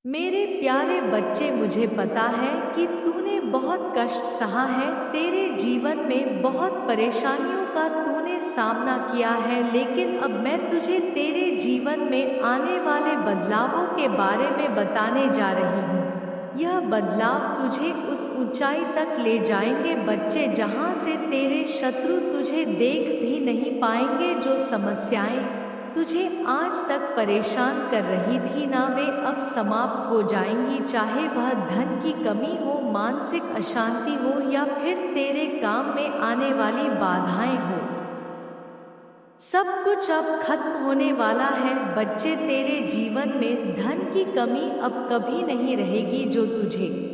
मेरे प्यारे बच्चे, मुझे पता है कि तूने बहुत कष्ट सहा है। तेरे जीवन में बहुत परेशानियों का तूने सामना किया है, लेकिन अब मैं तुझे तेरे जीवन में आने वाले बदलावों के बारे में बताने जा रही हूँ। यह बदलाव तुझे उस ऊंचाई तक ले जाएंगे बच्चे, जहाँ से तेरे शत्रु तुझे देख भी नहीं पाएंगे। जो समस्याएं तुझे आज तक परेशान कर रही थी ना, वे अब समाप्त हो जाएंगी। चाहे वह धन की कमी हो, मानसिक अशांति हो, या फिर तेरे काम में आने वाली बाधाएं हो, सब कुछ अब खत्म होने वाला है बच्चे। तेरे जीवन में धन की कमी अब कभी नहीं रहेगी। जो तुझे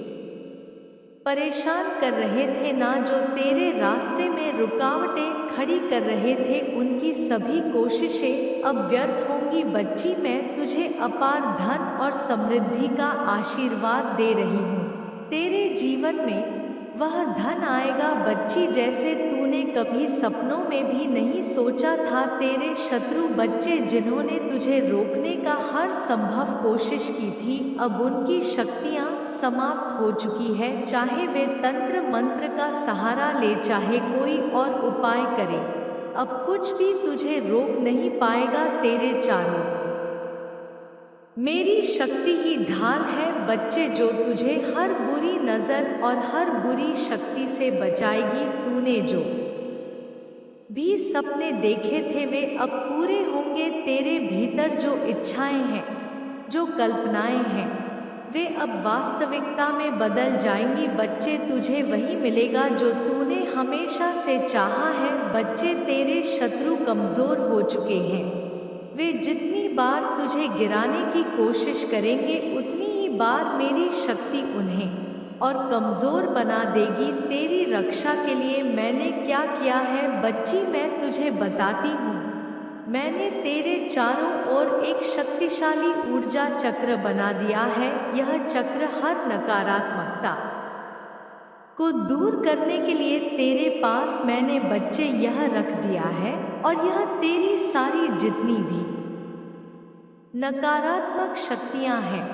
परेशान कर रहे थे ना, जो तेरे रास्ते में रुकावटें खड़ी कर रहे थे, उनकी सभी कोशिशें अब व्यर्थ होंगी बच्ची। मैं तुझे अपार धन और समृद्धि का आशीर्वाद दे रही हूँ। तेरे जीवन में वह धन आएगा बच्ची, जैसे तूने कभी सपनों में भी नहीं सोचा था। तेरे शत्रु बच्चे, जिन्होंने तुझे रोकने का हर संभव कोशिश की थी, अब उनकी शक्तियाँ समाप्त हो चुकी है। चाहे वे तंत्र मंत्र का सहारा ले, चाहे कोई और उपाय करे, अब कुछ भी तुझे रोक नहीं पाएगा। तेरे चारों मेरी शक्ति ही ढाल है बच्चे, जो तुझे हर बुरी नजर और हर बुरी शक्ति से बचाएगी। तूने जो भी सपने देखे थे, वे अब पूरे होंगे। तेरे भीतर जो इच्छाएं हैं, जो कल्पनाएं हैं, वे अब वास्तविकता में बदल जाएंगी बच्चे। तुझे वही मिलेगा जो तूने हमेशा से चाहा है बच्चे। तेरे शत्रु कमजोर हो चुके हैं। वे जितनी बार तुझे गिराने की कोशिश करेंगे, उतनी ही बार मेरी शक्ति उन्हें और कमजोर बना देगी। तेरी रक्षा के लिए मैंने क्या किया है बच्ची, मैं तुझे बताती हूँ। मैंने तेरे चारों ओर एक शक्तिशाली ऊर्जा चक्र बना दिया है। यह चक्र हर नकारात्मकता को दूर करने के लिए तेरे पास मैंने बच्चे यह रख दिया है, और यह तेरी सारी जितनी भी नकारात्मक शक्तियां हैं,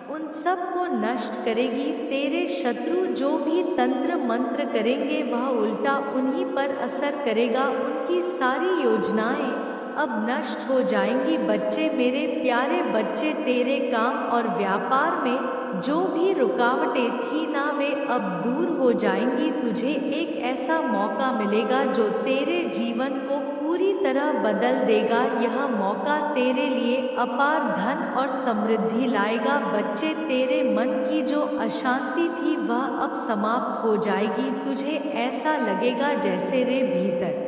उन सब को नष्ट करेगी। तेरे शत्रु जो भी तंत्र मंत्र करेंगे, वह उल्टा उन्हीं पर असर करेगा। उनकी सारी योजनाएं अब नष्ट हो जाएंगी बच्चे। मेरे प्यारे बच्चे, तेरे काम और व्यापार में जो भी रुकावटें थी ना, वे अब दूर हो जाएंगी। तुझे एक ऐसा मौका मिलेगा जो तेरे जीवन को पूरी तरह बदल देगा। यह मौका तेरे लिए अपार धन और समृद्धि लाएगा बच्चे। तेरे मन की जो अशांति थी, वह अब समाप्त हो जाएगी। तुझे ऐसा लगेगा जैसे रे भीतर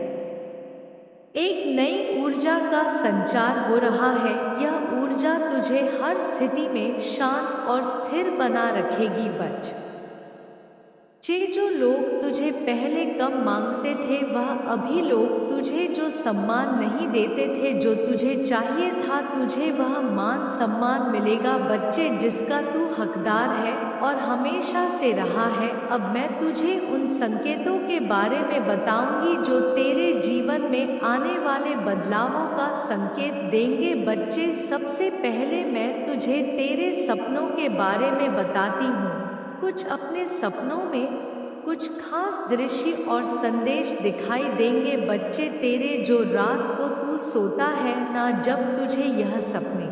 एक नई ऊर्जा का संचार हो रहा है। यह ऊर्जा तुझे हर स्थिति में शांत और स्थिर बना रखेगी बच्चे। जो लोग तुझे पहले कम मांगते थे, वह अभी लोग तुझे जो सम्मान नहीं देते थे, जो तुझे चाहिए था, तुझे वह मान सम्मान मिलेगा बच्चे, जिसका तू हकदार है और हमेशा से रहा है। अब मैं तुझे उन संकेतों के बारे में बताऊंगी जो तेरे जीवन में आने वाले बदलावों का संकेत देंगे बच्चे। सबसे पहले मैं तुझे तेरे सपनों के बारे में बताती हूँ। कुछ अपने सपनों में कुछ खास दृश्य और संदेश दिखाई देंगे बच्चे तेरे, जो रात को तू सोता है ना, जब तुझे यह सपने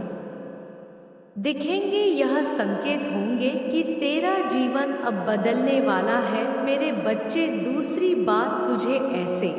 दिखेंगे, यह संकेत होंगे कि तेरा जीवन अब बदलने वाला है मेरे बच्चे। दूसरी बात, तुझे ऐसे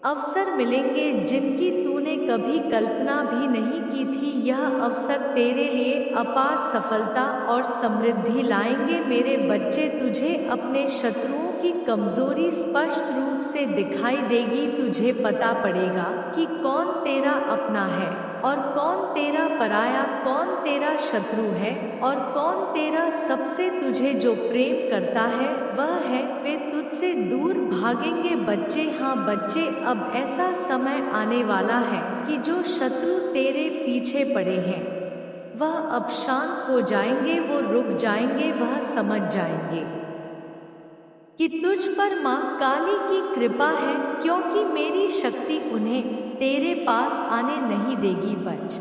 अवसर मिलेंगे जिनकी तूने कभी कल्पना भी नहीं की थी। यह अवसर तेरे लिए अपार सफलता और समृद्धि लाएंगे मेरे बच्चे। तुझे अपने शत्रुओं की कमजोरी स्पष्ट रूप से दिखाई देगी। तुझे पता पड़ेगा कि कौन तेरा अपना है और कौन तेरा पराया, कौन तेरा शत्रु है और कौन तेरा सबसे। तुझे जो प्रेम करता है वह है, वे तुझसे दूर भागेंगे बच्चे। हाँ बच्चे, अब ऐसा समय आने वाला है कि जो शत्रु तेरे पीछे पड़े हैं, वह अब शांत हो जाएंगे, वो रुक जाएंगे, वह समझ जाएंगे कि तुझ पर माँ काली की कृपा है, क्योंकि मेरी शक्ति उन्हें तेरे पास आने नहीं देगी बच।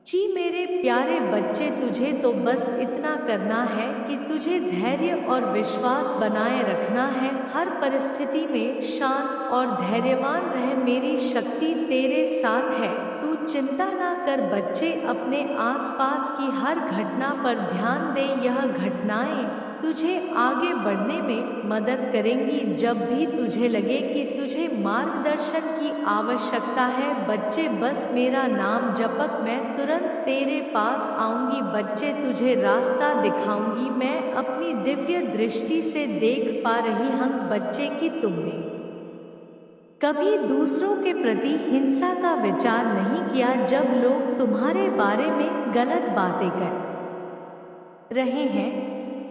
जी मेरे प्यारे बच्चे, तुझे तो बस इतना करना है कि तुझे धैर्य और विश्वास बनाए रखना है। हर परिस्थिति में शांत और धैर्यवान रह, मेरी शक्ति तेरे साथ है। तू चिंता ना कर बच्चे, अपने आसपास की हर घटना पर ध्यान दे। यह घटनाएं तुझे आगे बढ़ने में मदद करेंगी। जब भी तुझे लगे कि तुझे मार्गदर्शन की आवश्यकता है बच्चे, बस मेरा नाम जपक, मैं तुरंत तेरे पास आऊंगी। बच्चे, तुझे रास्ता दिखाऊंगी। मैं अपनी दिव्य दृष्टि से देख पा रही हूँ बच्चे कि तुमने कभी दूसरों के प्रति हिंसा का विचार नहीं किया। जब लोग तुम्हारे बारे में गलत बातें कर रहे हैं,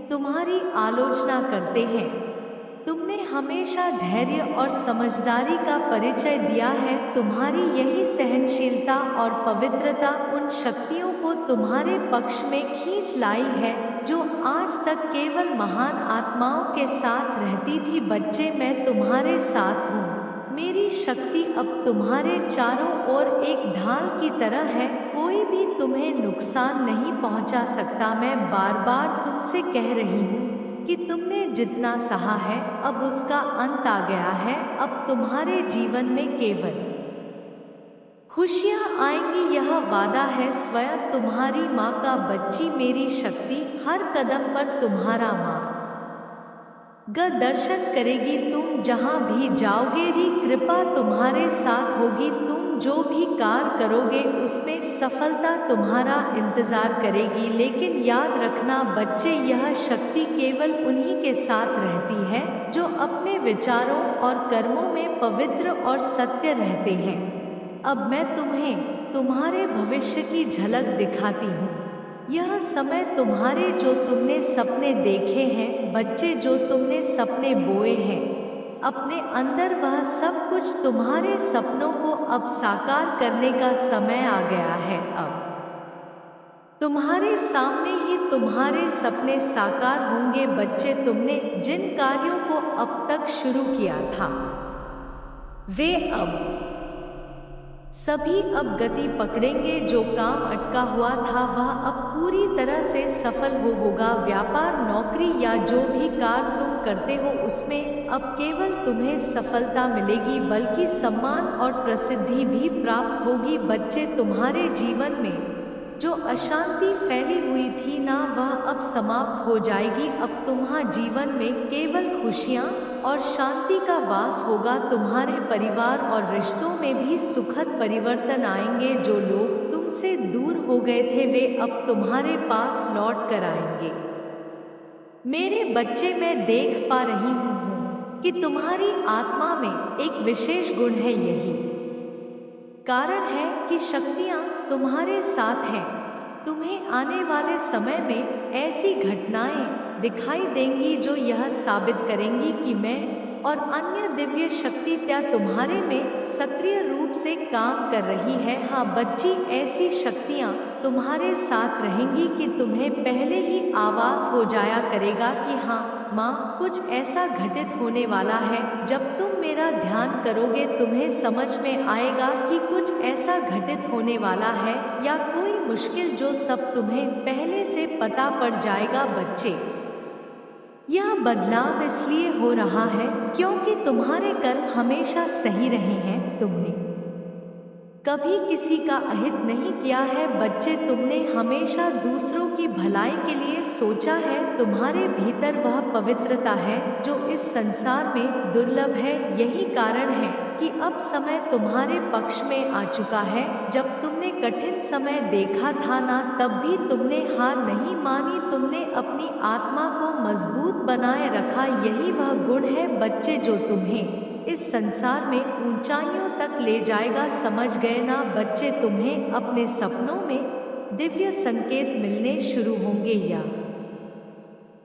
तुम्हारी आलोचना करते हैं, तुमने हमेशा धैर्य और समझदारी का परिचय दिया है। तुम्हारी यही सहनशीलता और पवित्रता उन शक्तियों को तुम्हारे पक्ष में खींच लाई है जो आज तक केवल महान आत्माओं के साथ रहती थी। बच्चे, मैं तुम्हारे साथ हूँ। मेरी शक्ति अब तुम्हारे चारों ओर एक ढाल की तरह है। कोई भी तुम्हें नुकसान नहीं पहुंचा सकता। मैं बार बार तुमसे कह रही हूँ कि तुमने जितना सहा है अब उसका अंत आ गया है। अब तुम्हारे जीवन में केवल खुशियाँ आएंगी, यह वादा है स्वयं तुम्हारी माँ का। बच्ची, मेरी शक्ति हर कदम पर तुम्हारा माँ दर्शन करेगी। तुम जहाँ भी जाओगे री कृपा तुम्हारे साथ होगी। तुम जो भी कार्य करोगे उसमें सफलता तुम्हारा इंतजार करेगी। लेकिन याद रखना बच्चे, यह शक्ति केवल उन्हीं के साथ रहती है जो अपने विचारों और कर्मों में पवित्र और सत्य रहते हैं। अब मैं तुम्हें तुम्हारे भविष्य की झलक दिखाती हूँ। यह समय तुम्हारे जो तुमने सपने देखे हैं बच्चे, जो तुमने सपने बोए हैं अपने अंदर, वह सब कुछ तुम्हारे सपनों को अब साकार करने का समय आ गया है। अब तुम्हारे सामने ही तुम्हारे सपने साकार होंगे। बच्चे, तुमने जिन कार्यों को अब तक शुरू किया था वे अब सभी अब गति पकड़ेंगे। जो काम अटका हुआ था वह अब पूरी तरह से सफल होगा। व्यापार, नौकरी या जो भी कार्य तुम करते हो उसमें अब केवल तुम्हें सफलता मिलेगी, बल्कि सम्मान और प्रसिद्धि भी प्राप्त होगी। बच्चे, तुम्हारे जीवन में जो अशांति फैली हुई थी ना, वह अब समाप्त हो जाएगी। अब तुम्हारे जीवन में केवल खुशियाँ और शांति का वास होगा। तुम्हारे परिवार और रिश्तों में भी सुखद परिवर्तन आएंगे। जो लोग तुमसे दूर हो गए थे वे अब तुम्हारे पास लौट कर आएंगे। मेरे बच्चे, मैं देख पा रही हूँ कि तुम्हारी आत्मा में एक विशेष गुण है। यही कारण है कि शक्तियाँ तुम्हारे साथ हैं। तुम्हें आने वाले समय में ऐसी घटनाएं दिखाई देंगी जो यह साबित करेंगी कि मैं और अन्य दिव्य शक्तियाँ तुम्हारे में सक्रिय रूप से काम कर रही है। हाँ बच्ची, ऐसी शक्तियाँ तुम्हारे साथ रहेंगी कि तुम्हें पहले ही आभास हो जाया करेगा कि हाँ माँ, कुछ ऐसा घटित होने वाला है। जब तुम मेरा ध्यान करोगे तुम्हें समझ में आएगा कि कुछ ऐसा घटित होने वाला है, या कोई मुश्किल जो सब तुम्हें पहले से पता पड़ जाएगा। बच्चे, यह बदलाव इसलिए हो रहा है क्योंकि तुम्हारे कर्म हमेशा सही रहे हैं। तुमने कभी किसी का अहित नहीं किया है। बच्चे, तुमने हमेशा दूसरों की भलाई के लिए सोचा है। तुम्हारे भीतर वह पवित्रता है जो इस संसार में दुर्लभ है। यही कारण है कि अब समय तुम्हारे पक्ष में आ चुका है। जब तुमने कठिन समय देखा था ना, तब भी तुमने हार नहीं मानी। तुमने अपनी आत्मा को मजबूत बनाए रखा। यही वह गुण है बच्चे जो तुम्हें इस संसार में ऊंचाइयों तक ले जाएगा। समझ गए ना बच्चे? तुम्हें अपने सपनों में दिव्य संकेत मिलने शुरू होंगे। या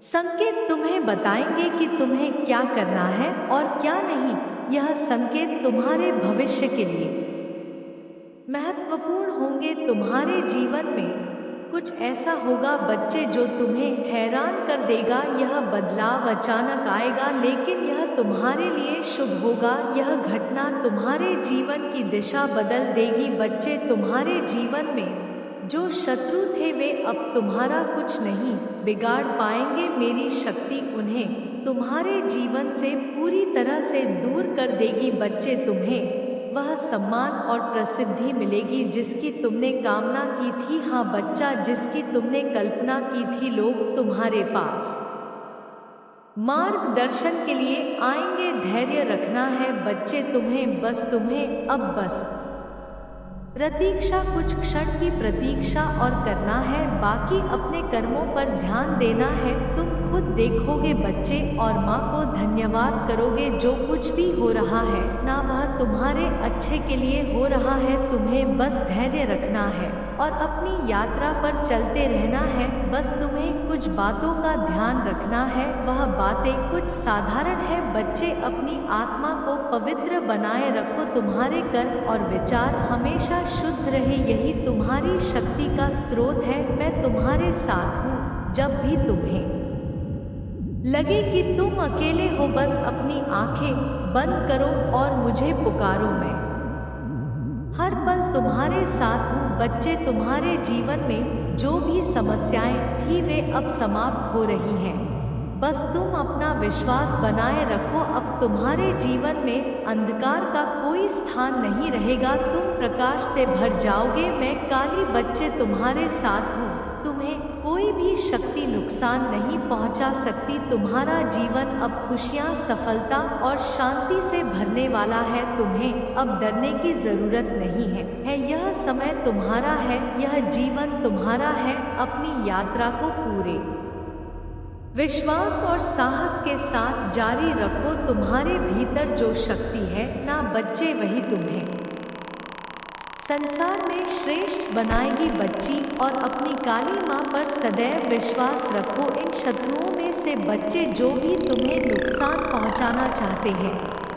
संकेत तुम्हें बताएंगे कि तुम्हें क्या करना है और क्या नहीं। यह संकेत तुम्हारे भविष्य के लिए महत्वपूर्ण होंगे। तुम्हारे जीवन में कुछ ऐसा होगा बच्चे जो तुम्हें हैरान कर देगा। यह बदलाव अचानक आएगा, लेकिन यह तुम्हारे लिए शुभ होगा। यह घटना तुम्हारे जीवन की दिशा बदल देगी। बच्चे, तुम्हारे जीवन में जो शत्रु थे वे अब तुम्हारा कुछ नहीं बिगाड़ पाएंगे। मेरी शक्ति उन्हें तुम्हारे जीवन से पूरी तरह से दूर कर देगी। बच्चे, तुम्हें वह सम्मान और प्रसिद्धि मिलेगी जिसकी तुमने कामना की थी। हाँ बच्चा, जिसकी तुमने कल्पना की थी। लोग तुम्हारे पास मार्गदर्शन के लिए आएंगे। धैर्य रखना है बच्चे तुम्हें अब बस प्रतीक्षा, कुछ क्षण की प्रतीक्षा और करना है। बाकी अपने कर्मों पर ध्यान देना है। तुम खुद देखोगे बच्चे और माँ को धन्यवाद करोगे। जो कुछ भी हो रहा है ना वह तुम्हारे अच्छे के लिए हो रहा है। तुम्हें बस धैर्य रखना है और अपनी यात्रा पर चलते रहना है। बस तुम्हें कुछ बातों का ध्यान रखना है। वह बातें कुछ साधारण है बच्चे। अपनी आत्मा को पवित्र बनाए रखो। तुम्हारे कर्म और विचार हमेशा शुद्ध रहे, यही तुम्हारी शक्ति का स्रोत है। मैं तुम्हारे साथ हूँ। जब भी तुम्हें लगे कि तुम अकेले हो, बस अपनी आंखें बंद करो और मुझे पुकारो। मैं हर पल तुम्हारे साथ हूँ बच्चे। तुम्हारे जीवन में जो भी समस्याएं थी वे अब समाप्त हो रही हैं। बस तुम अपना विश्वास बनाए रखो। अब तुम्हारे जीवन में अंधकार का कोई स्थान नहीं रहेगा। तुम प्रकाश से भर जाओगे। मैं काली बच्चे तुम्हारे साथ हूँ। तुम्हें कोई भी शक्ति नुकसान नहीं पहुंचा सकती। तुम्हारा जीवन अब खुशियां, सफलता और शांति से भरने वाला है। तुम्हें अब डरने की जरूरत नहीं है। यह समय तुम्हारा है, यह जीवन तुम्हारा है। अपनी यात्रा को पूरे विश्वास और साहस के साथ जारी रखो। तुम्हारे भीतर जो शक्ति है ना बच्चे, वही तुम्हें संसार में श्रेष्ठ बनाएगी बच्ची। और अपनी काली माँ पर सदैव विश्वास रखो। इन शत्रुओं में से बच्चे जो भी तुम्हें नुकसान पहुँचाना चाहते हैं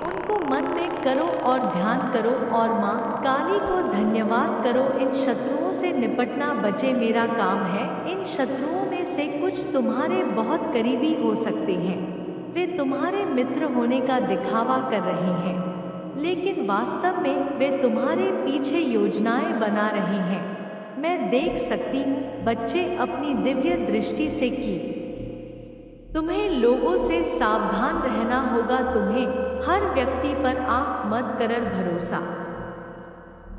उनको मन में करो और ध्यान करो और माँ काली को धन्यवाद करो। इन शत्रुओं से निपटना बच्चे मेरा काम है। इन शत्रुओं में से कुछ तुम्हारे बहुत करीबी हो सकते हैं। वे तुम्हारे मित्र होने का दिखावा कर रहे हैं, लेकिन वास्तव में वे तुम्हारे पीछे योजनाएं बना रहे हैं। मैं देख सकती हूँ बच्चे अपनी दिव्य दृष्टि से कि तुम्हें लोगों से सावधान रहना होगा। तुम्हें हर व्यक्ति पर आंख मत कर भरोसा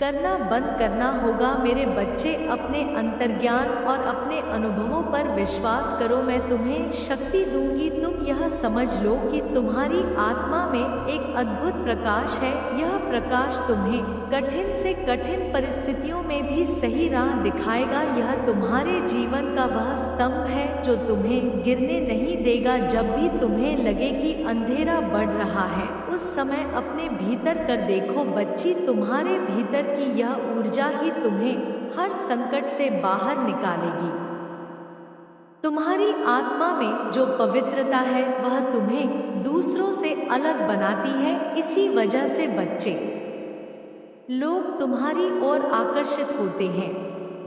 करना बंद करना होगा। मेरे बच्चे, अपने अंतर्ज्ञान और अपने अनुभवों पर विश्वास करो। मैं तुम्हें शक्ति दूंगी। तुम यह समझ लो कि तुम्हारी आत्मा में एक अद्भुत प्रकाश है। यह प्रकाश तुम्हें कठिन से कठिन परिस्थितियों में भी सही राह दिखाएगा। यह तुम्हारे जीवन का वह स्तंभ है जो तुम्हें गिरने नहीं देगा। जब भी तुम्हें लगे कि अंधेरा बढ़ रहा है उस समय अपने भीतर कर देखो बच्ची। तुम्हारे भीतर की यह ऊर्जा ही तुम्हें हर संकट से बाहर निकालेगी। तुम्हारी आत्मा में जो पवित्रता है वह तुम्हें दूसरों से अलग बनाती है। इसी वजह से बच्चे, लोग तुम्हारी ओर आकर्षित होते हैं।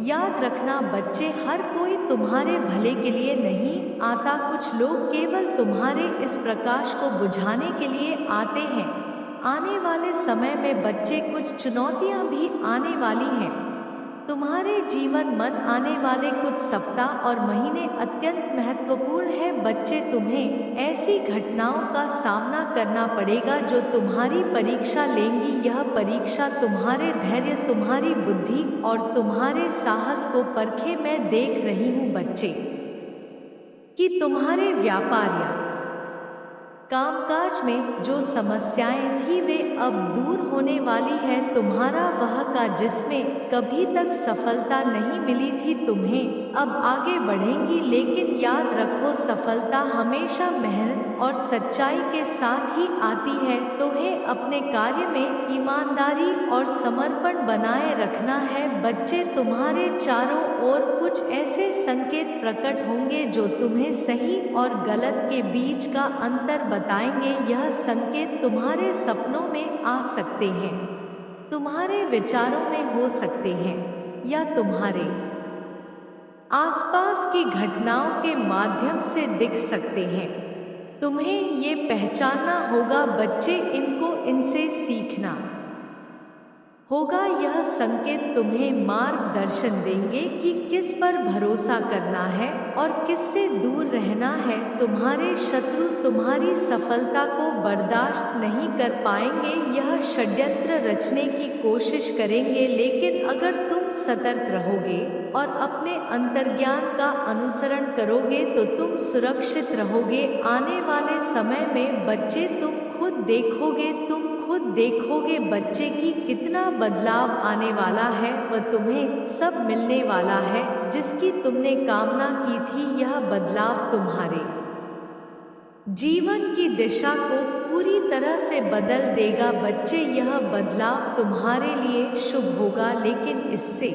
याद रखना बच्चे, हर कोई तुम्हारे भले के लिए नहीं आता। कुछ लोग केवल तुम्हारे इस प्रकाश को बुझाने के लिए आते हैं। आने वाले समय में बच्चे कुछ चुनौतियां भी आने वाली हैं। तुम्हारे जीवन मन आने वाले कुछ सप्ताह और महीने अत्यंत महत्वपूर्ण है बच्चे। तुम्हें ऐसी घटनाओं का सामना करना पड़ेगा जो तुम्हारी परीक्षा लेंगी। यह परीक्षा तुम्हारे धैर्य, तुम्हारी बुद्धि और तुम्हारे साहस को परखे। मैं देख रही हूँ बच्चे कि तुम्हारे व्यापार या कामकाज में जो समस्याएं थी वे अब दूर होने वाली है। तुम्हारा वह का जिसमें कभी तक सफलता नहीं मिली थी तुम्हें अब आगे बढ़ेंगी। लेकिन याद रखो सफलता हमेशा मेहनत और सच्चाई के साथ ही आती है। तुम्हें अपने कार्य में ईमानदारी और समर्पण बनाए रखना है बच्चे। तुम्हारे चारों ओर कुछ ऐसे संकेत प्रकट होंगे जो तुम्हें सही और गलत के बीच का अंतर बताएंगे। यह संकेत तुम्हारे सपनों में आ सकते हैं, तुम्हारे विचारों में हो सकते हैं या तुम्हारे आसपास की घटनाओं के माध्यम से दिख सकते हैं। तुम्हें ये पहचानना होगा बच्चे, इनसे सीखना होगा। यह संकेत तुम्हें मार्गदर्शन देंगे कि किस पर भरोसा करना है और किससे दूर रहना है। तुम्हारे शत्रु तुम्हारी सफलता को बर्दाश्त नहीं कर पाएंगे। यह षड्यंत्र रचने की कोशिश करेंगे, लेकिन अगर तुम सतर्क रहोगे और अपने अंतर्ज्ञान का अनुसरण करोगे तो तुम सुरक्षित रहोगे। आने वाले समय में बच्चे तुम खुद देखोगे बच्चे की कितना बदलाव आने वाला है। वह तुम्हें सब मिलने वाला है जिसकी तुमने कामना की थी। यह बदलाव तुम्हारे जीवन की दिशा को पूरी तरह से बदल देगा। बच्चे, यह बदलाव तुम्हारे लिए शुभ होगा, लेकिन इससे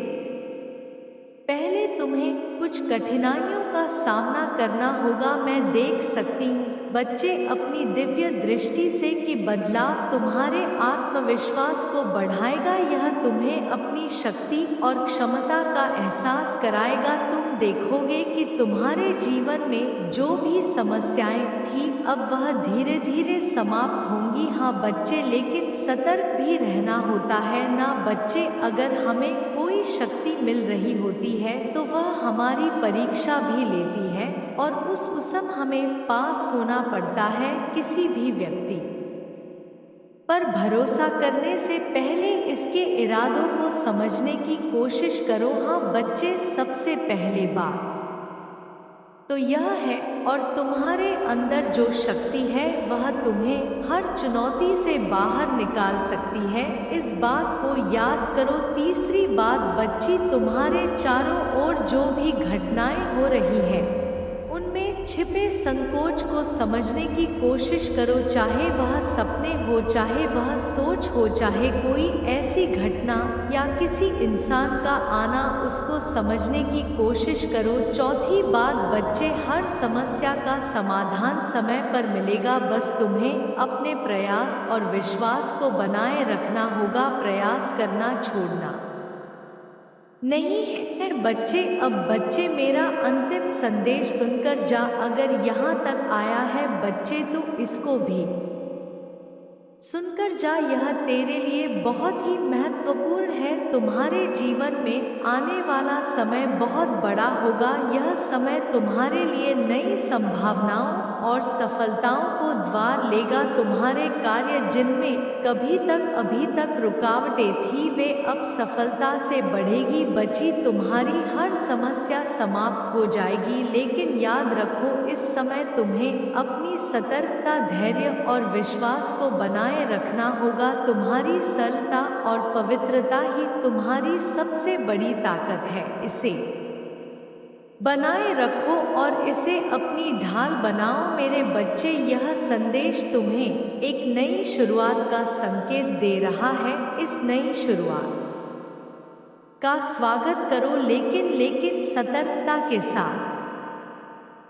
पहले तुम्हें कुछ कठिनाइयों का सामना करना होगा। मैं देख सकती हूँ बच्चे अपनी दिव्य दृष्टि से कि बदलाव तुम्हारे आत्मविश्वास को बढ़ाएगा। यह तुम्हें अपनी शक्ति और क्षमता का एहसास कराएगा। तुम देखोगे कि तुम्हारे जीवन में जो भी समस्याएं थी अब वह धीरे धीरे समाप्त होंगी। हाँ बच्चे, लेकिन सतर्क भी रहना होता है ना बच्चे। अगर हमें कोई शक्ति मिल रही होती है तो वह हमारी परीक्षा भी लेती है और उस समय हमें पास होना पड़ता है। किसी भी व्यक्ति पर भरोसा करने से पहले इसके इरादों को समझने की कोशिश करो। हाँ बच्चे, सबसे पहले बात तो यह है, और तुम्हारे अंदर जो शक्ति है वह तुम्हें हर चुनौती से बाहर निकाल सकती है। इस बात को याद करो। तीसरी बात बच्ची, तुम्हारे चारों ओर जो भी घटनाएं हो रही है उनमें छिपे संकोच को समझने की कोशिश करो। चाहे वह सपने हो, चाहे वह सोच हो, चाहे कोई ऐसी घटना या किसी इंसान का आना, उसको समझने की कोशिश करो। चौथी बात बच्चे, हर समस्या का समाधान समय पर मिलेगा। बस तुम्हें अपने प्रयास और विश्वास को बनाए रखना होगा। प्रयास करना छोड़ना नहीं है बच्चे। अब बच्चे, मेरा अंतिम संदेश सुनकर जा। अगर यहाँ तक आया है बच्चे तो इसको भी सुनकर जा। यह तेरे लिए बहुत ही महत्वपूर्ण है। तुम्हारे जीवन में आने वाला समय बहुत बड़ा होगा। यह समय तुम्हारे लिए नई संभावनाओं और सफलताओं को द्वार लेगा। तुम्हारे कार्य जिनमें अभी तक रुकावटें थी वे अब सफलता से बढ़ेगी। बची, तुम्हारी हर समस्या समाप्त हो जाएगी। लेकिन याद रखो, इस समय तुम्हें अपनी सतर्कता, धैर्य और विश्वास को बनाए रखना होगा। तुम्हारी सरलता और पवित्रता ही तुम्हारी सबसे बड़ी ताकत है। इसे बनाए रखो और इसे अपनी ढाल बनाओ। मेरे बच्चे, यह संदेश तुम्हें एक नई शुरुआत का संकेत दे रहा है। इस नई शुरुआत का स्वागत करो, लेकिन सतर्कता के साथ।